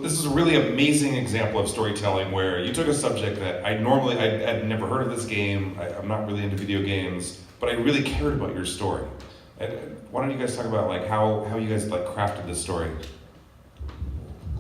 this is a really amazing example of storytelling where you took a subject that I'd never heard of this game. I'm not really into video games, but I really cared about your story. And why don't you guys talk about like how you guys like crafted this story?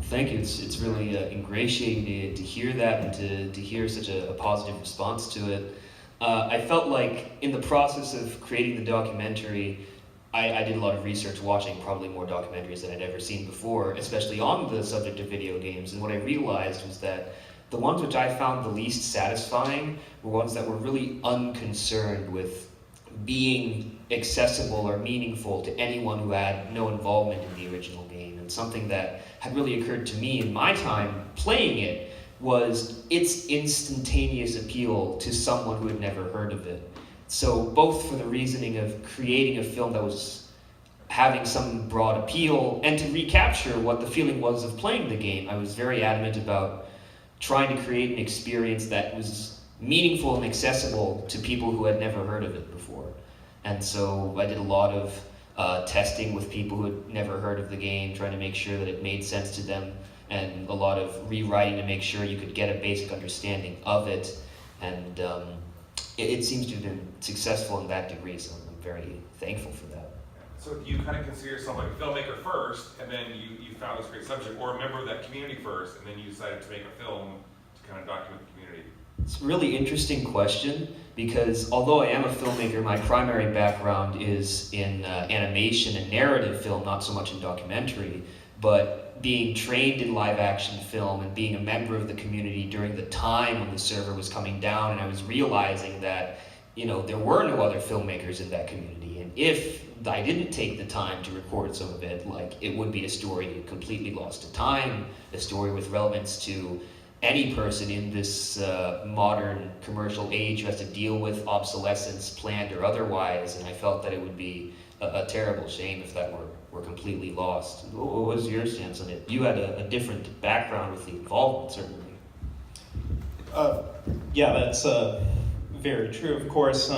Thank you. It's really ingratiating to hear that and to hear such a positive response to it. I felt like in the process of creating the documentary, I did a lot of research watching probably more documentaries than I'd ever seen before, especially on the subject of video games. And what I realized was that the ones which I found the least satisfying were ones that were really unconcerned with being accessible or meaningful to anyone who had no involvement in the original game. And something that had really occurred to me in my time playing it was its instantaneous appeal to someone who had never heard of it. So both for the reasoning of creating a film that was having some broad appeal and to recapture what the feeling was of playing the game, I was very adamant about trying to create an experience that was meaningful and accessible to people who had never heard of it before. And so I did a lot of testing with people who had never heard of the game, trying to make sure that it made sense to them, and a lot of rewriting to make sure you could get a basic understanding of it. And it seems to have been successful in that degree, so I'm very thankful for that. So do you kind of consider yourself like a filmmaker first, and then you found this great subject, or a member of that community first, and then you decided to make a film to kind of document the community? It's a really interesting question, because although I am a filmmaker, my primary background is in animation and narrative film, not so much in documentary. But being trained in live action film and being a member of the community during the time when the server was coming down, and I was realizing that, there were no other filmmakers in that community. And if I didn't take the time to record some of it, like, it would be a story completely lost to time, a story with relevance to any person in this modern commercial age who has to deal with obsolescence, planned or otherwise. And I felt that it would be a terrible shame if that were completely lost. What was your stance on it? You had a different background with the involvement, certainly. Yeah, that's very true. Of course,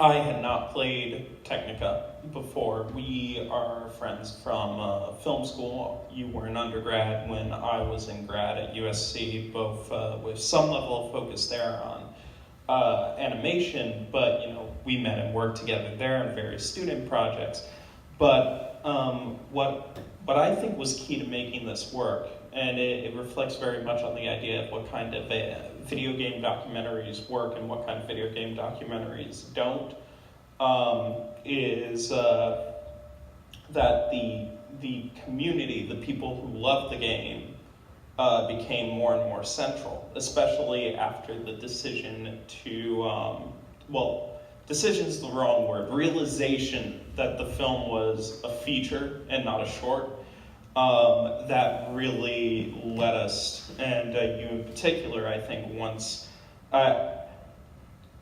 I had not played Technika before. We are friends from film school. You were an undergrad when I was in grad at USC, both with some level of focus there on animation, but we met and worked together there in various student projects. But what I think was key to making this work, and it reflects very much on the idea of what kind of video game documentaries work and what kind of video game documentaries don't, is that the community, the people who love the game, became more and more central, especially after the decision to, decision's the wrong word, realization that the film was a feature and not a short, that really led us, and you in particular, I think once,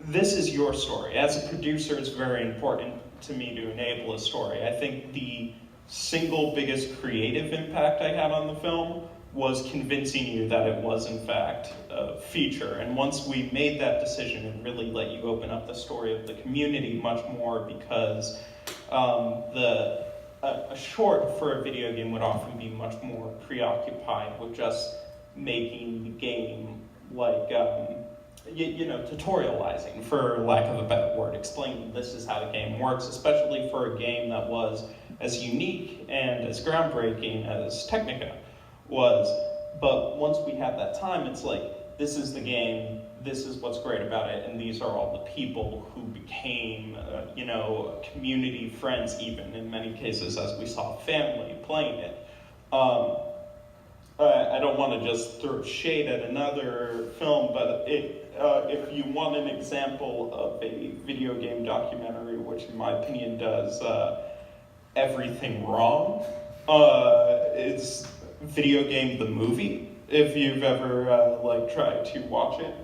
this is your story. As a producer, it's very important to me to enable a story. I think the single biggest creative impact I had on the film was convincing you that it was in fact a feature. And once we made that decision and really let you open up the story of the community much more, because a short for a video game would often be much more preoccupied with just making the game like, tutorializing, for lack of a better word, explaining this is how the game works, especially for a game that was as unique and as groundbreaking as Technika was. But once we had that time, it's like, this is the game, this is what's great about it, and these are all the people who became, community friends, even in many cases, as we saw family playing it. I don't want to just throw shade at another film, but if you want an example of a video game documentary, which in my opinion does everything wrong, it's Video Game the Movie. If you've ever tried to watch it,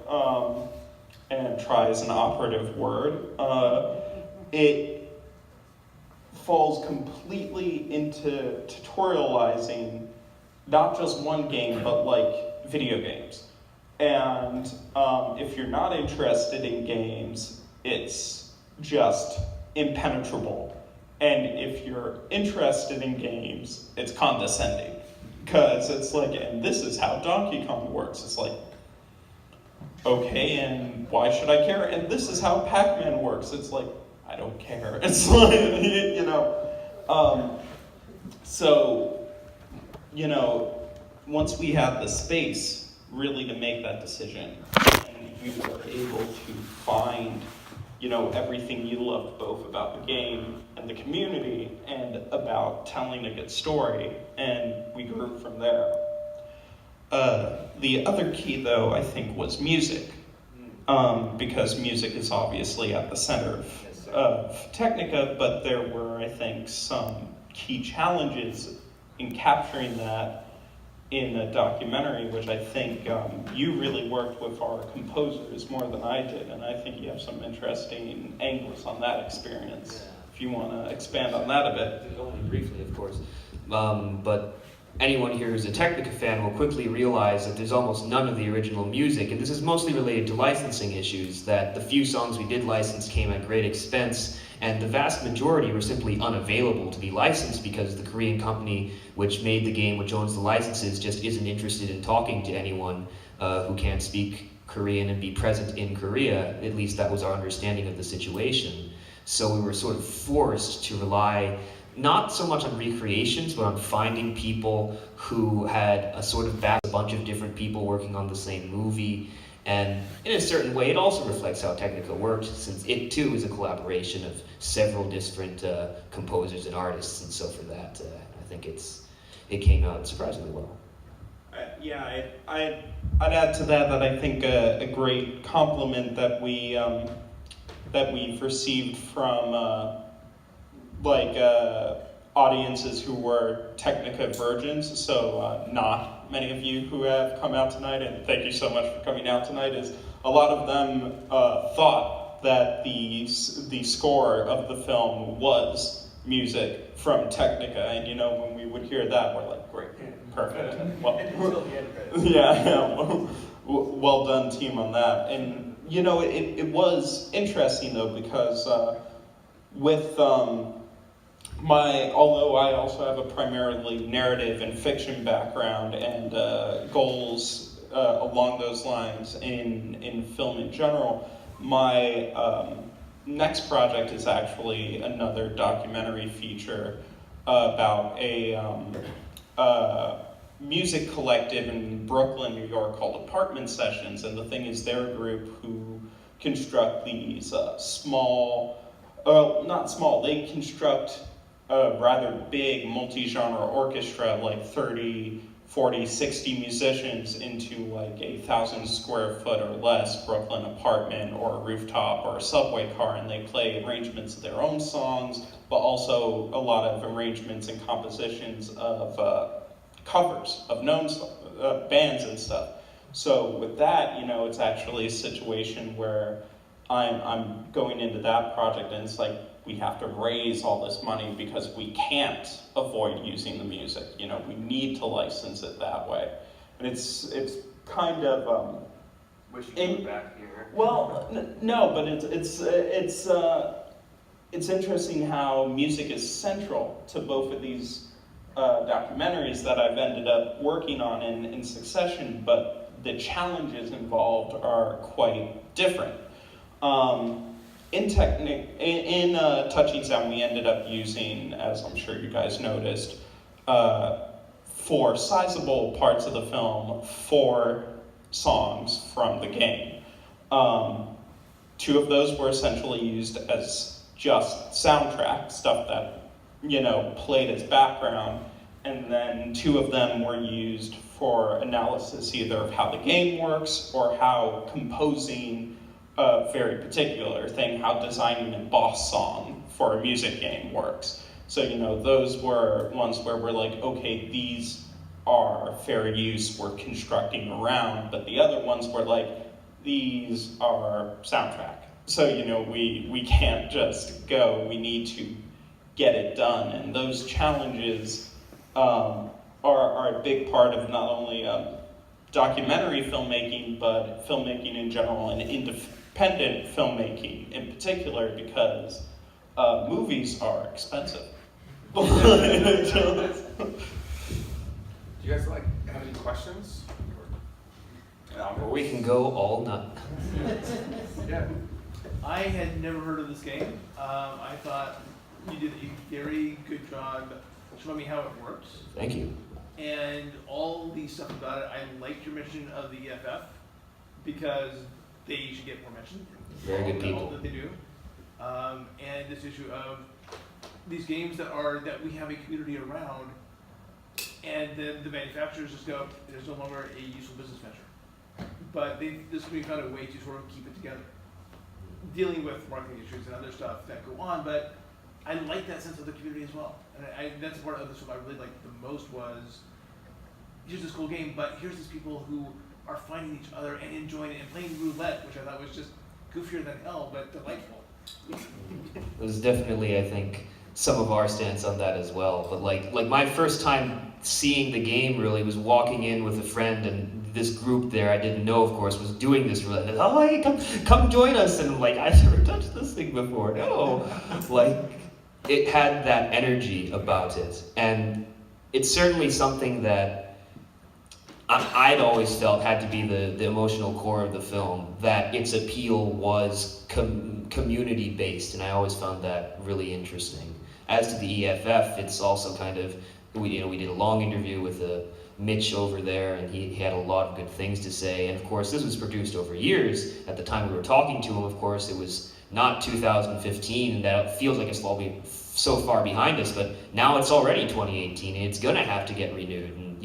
and try is an operative word, it falls completely into tutorializing not just one game, but like video games. And if you're not interested in games, it's just impenetrable. And if you're interested in games, it's condescending. because it's like, and this is how Donkey Kong works. It's like, okay, and why should I care? And this is how Pac-Man works. It's like, I don't care. It's like, you know. So, you know, once we had the space really to make that decision, and we were able to find, you know, everything you loved both about the game and the community and about telling a good story, and we grew from there. The other key, though, I think, was music, because music is obviously at the center of Technika, but there were, I think, some key challenges in capturing that in a documentary, which I think you really worked with our composers more than I did, and I think you have some interesting angles on that experience. Yeah. If you want to expand on that a bit. Only briefly, of course. But anyone here who's a Technika fan will quickly realize that there's almost none of the original music, and this is mostly related to licensing issues, that the few songs we did license came at great expense, and the vast majority were simply unavailable to be licensed because the Korean company which made the game, which owns the licenses, just isn't interested in talking to anyone who can't speak Korean and be present in Korea. At least that was our understanding of the situation. So we were sort of forced to rely not so much on recreations, but on finding people who had a sort of a bunch of different people working on the same movie. And in a certain way, it also reflects how Technika worked, since it too is a collaboration of several different composers and artists. And so for that, I think it came out surprisingly well. Yeah, I'd add to that I think a great compliment that we've received from audiences who were Technika virgins, so not many of you who have come out tonight, and thank you so much for coming out tonight, is a lot of them thought that the score of the film was music from Technika, and you know, when we would hear that, we're like, great, perfect. Well, yeah, well done team on that. And you know, it was interesting though, because with although I also have a primarily narrative and fiction background and goals along those lines in film in general, my next project is actually another documentary feature about a music collective in Brooklyn, New York called Apartment Sessions, and the thing is they're a group who construct these not small, they construct a rather big multi-genre orchestra, like 30, 40, 60 musicians into like a 1,000 square foot or less Brooklyn apartment or a rooftop or a subway car, and they play arrangements of their own songs, but also a lot of arrangements and compositions of covers of known bands and stuff. So with that, you know, it's actually a situation where I'm going into that project, and it's like we have to raise all this money because we can't avoid using the music. You know, we need to license it that way, and it's kind of Wish you were back here. well, no, but it's interesting how music is central to both of these documentaries that I've ended up working on in succession, but the challenges involved are quite different. In Touching Sound, we ended up using, as I'm sure you guys noticed, for sizable parts of the film, 4 songs from the game. 2 of those were essentially used as just soundtrack, stuff that, you know, played as background, and then 2 of them were used for analysis either of how the game works or how composing a very particular thing, how designing a boss song for a music game works. So, you know, those were ones where we're like, okay, these are fair use, we're constructing around, but the other ones were like, these are soundtrack. So, you know, we can't just go, we need to get it done. And those challenges are a big part of not only documentary filmmaking, but filmmaking in general and independent filmmaking in particular, because movies are expensive. Do you guys questions? Or we can go all night. Yeah. I had never heard of this game. I thought you did a very good job showing me how it works. Thank you. And all the stuff about it, I liked your mention of the EFF because they should get more mention. Very good All people. that they do. And this issue of these games that we have a community around, and then the manufacturers just go, there's no longer a useful business venture. But this community found a way to sort of keep it together, dealing with marketing issues and other stuff that go on. But I like that sense of the community as well, and that's part of this. What I really liked the most was here's this cool game, but here's these people who are finding each other and enjoying it and playing roulette, which I thought was just goofier than hell, but delightful. It was definitely, I think, some of our stance on that as well. But like my first time seeing the game really was walking in with a friend, and this group there I didn't know, of course, was doing this roulette. And, oh, hey, come join us. And I'm like, I've never touched this thing before. No, like it had that energy about it, and it's certainly something that I'd always felt had to be the emotional core of the film, that its appeal was community-based, and I always found that really interesting. As to the EFF, it's also kind of, we did a long interview with Mitch over there, and he had a lot of good things to say, and of course this was produced over years. At the time we were talking to him, of course, it was not 2015, and that feels like it's all so far behind us, but now it's already 2018, and it's gonna have to get renewed, and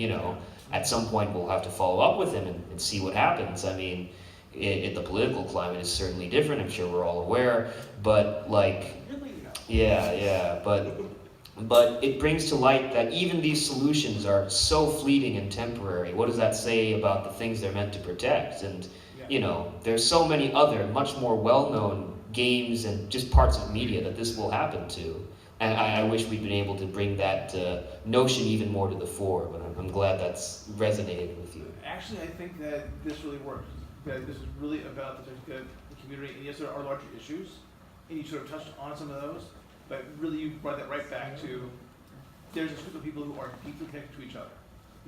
at some point we'll have to follow up with him and see what happens. I mean, the political climate is certainly different, I'm sure we're all aware, but but it brings to light that even these solutions are so fleeting and temporary. What does that say about the things they're meant to protect? And there's so many other much more well-known games and just parts of media that this will happen to. And I wish we'd been able to bring that notion even more to the fore, but I'm glad that's resonated with you. Actually, I think that this really works. That this is really about the community, and yes, there are larger issues, and you sort of touched on some of those, but really you brought that right back to, there's this group of people who are deeply connected to each other.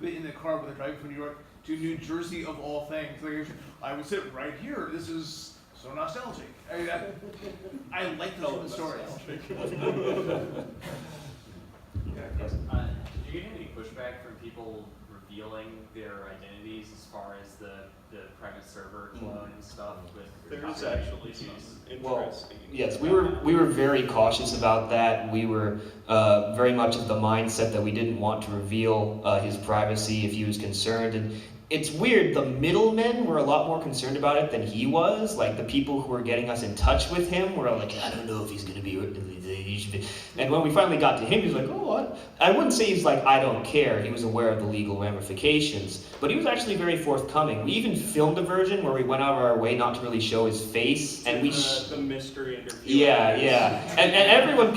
In the car when they're driving from New York to New Jersey of all things, like, I would sit right here, this is so nostalgic. I like those human stories. Did you get any pushback from people revealing their identities as far as the private server clone and stuff? There's actually some interesting. Yes, we were very cautious about that. We were very much of the mindset that we didn't want to reveal his privacy if he was concerned. And it's weird, the middlemen were a lot more concerned about it than he was. Like the people who were getting us in touch with him were like, I don't know if he's gonna be. And when we finally got to him, he was like, oh, what? I wouldn't say he's like, I don't care. He was aware of the legal ramifications, but he was actually very forthcoming. We even filmed a version where we went out of our way not to really show his face, and we the mystery interview. Yeah, and everyone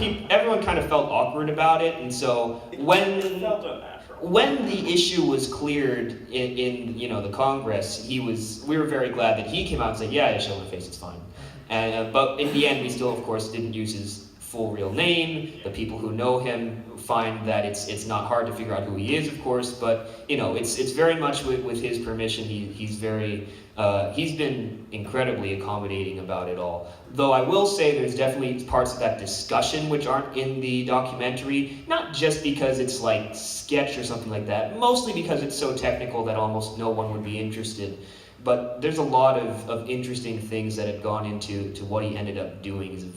kind of felt awkward about it, and so It felt unnatural. when the issue was cleared in the Congress, we were very glad that he came out and said, yeah, show my face, it's fine. And but in the end, we still, of course, didn't use his full real name. The people who know him find that it's not hard to figure out who he is, of course, but it's very much with his permission. He's been incredibly accommodating about it all. Though I will say there's definitely parts of that discussion which aren't in the documentary, not just because it's like sketch or something like that, mostly because it's so technical that almost no one would be interested. But there's a lot of interesting things that have gone into what he ended up doing. He's a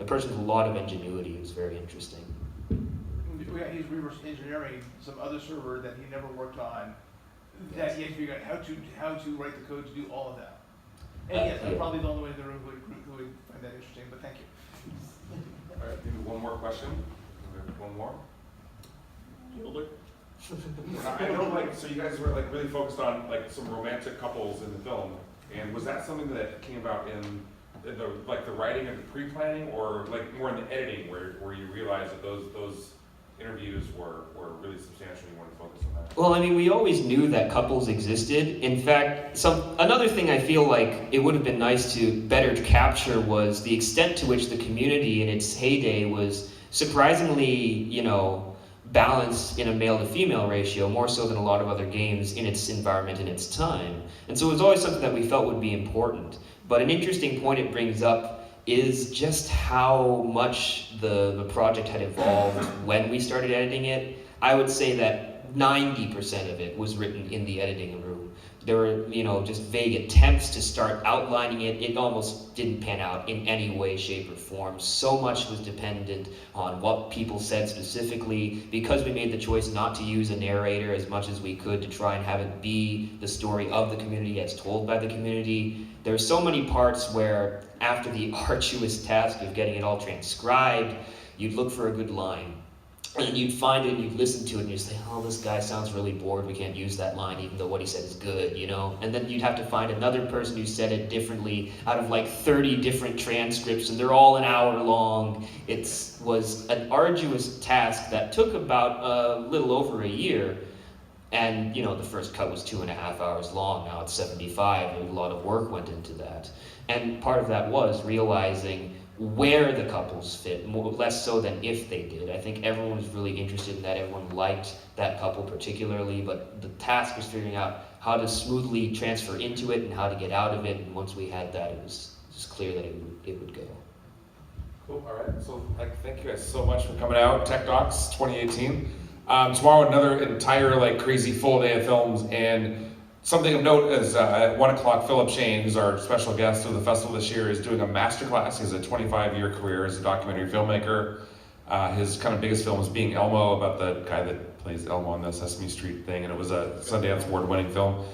person with a lot of ingenuity. It was very interesting. He's reverse engineering some other server that he never worked on, that he had to figure out how to write the code to do all of that. And yes, I'm probably the only one in the room who would find that interesting, but thank you. All right, maybe one more question. One more. I know, so you guys were really focused on some romantic couples in the film, and was that something that came about in the writing and the pre-planning, or more in the editing, where you realized that those interviews were really substantial? You wanted to focus on that. Well, I mean, we always knew that couples existed. In fact, another thing I feel like it would have been nice to better capture was the extent to which the community in its heyday was surprisingly, balanced in a male to female ratio, more so than a lot of other games in its environment and its time. And so it was always something that we felt would be important. But an interesting point it brings up is just how much the project had evolved when we started editing it. I would say that 90% of it was written in the editing room. There were, just vague attempts to start outlining it. It almost didn't pan out in any way, shape, or form. So much was dependent on what people said specifically. Because we made the choice not to use a narrator as much as we could to try and have it be the story of the community as told by the community, there are so many parts where, after the arduous task of getting it all transcribed, you'd look for a good line. And then you'd find it and you'd listen to it and you'd say, oh, this guy sounds really bored, we can't use that line even though what he said is good, And then you'd have to find another person who said it differently out of like 30 different transcripts, and they're all an hour long. It was an arduous task that took about a little over a year. And, the first cut was 2.5 hours long, now it's 75, and a lot of work went into that. And part of that was realizing where the couples fit, less so than if they did. I think everyone was really interested in that. Everyone liked that couple particularly, but the task was figuring out how to smoothly transfer into it and how to get out of it. And once we had that, it was just clear that it would go. Cool. All right. So, thank you guys so much for coming out. Tech Docs 2018. Tomorrow, another entire crazy full day of films. And something of note is at 1 o'clock, Philip Shane, who's our special guest of the festival this year, is doing a masterclass. He has a 25-year career as a documentary filmmaker. His kind of biggest film is Being Elmo, about the guy that plays Elmo on the Sesame Street thing, and it was a Sundance Award-winning film.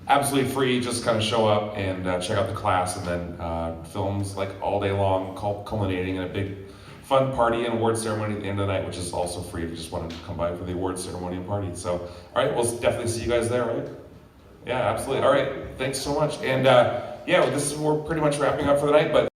Absolutely free, just kind of show up and check out the class, and then films all day long, culminating in a big fun party and award ceremony at the end of the night, which is also free if you just want to come by for the award ceremony and party. So, all right, we'll definitely see you guys there, right? Yeah, absolutely. All right, thanks so much. And we're pretty much wrapping up for the night, but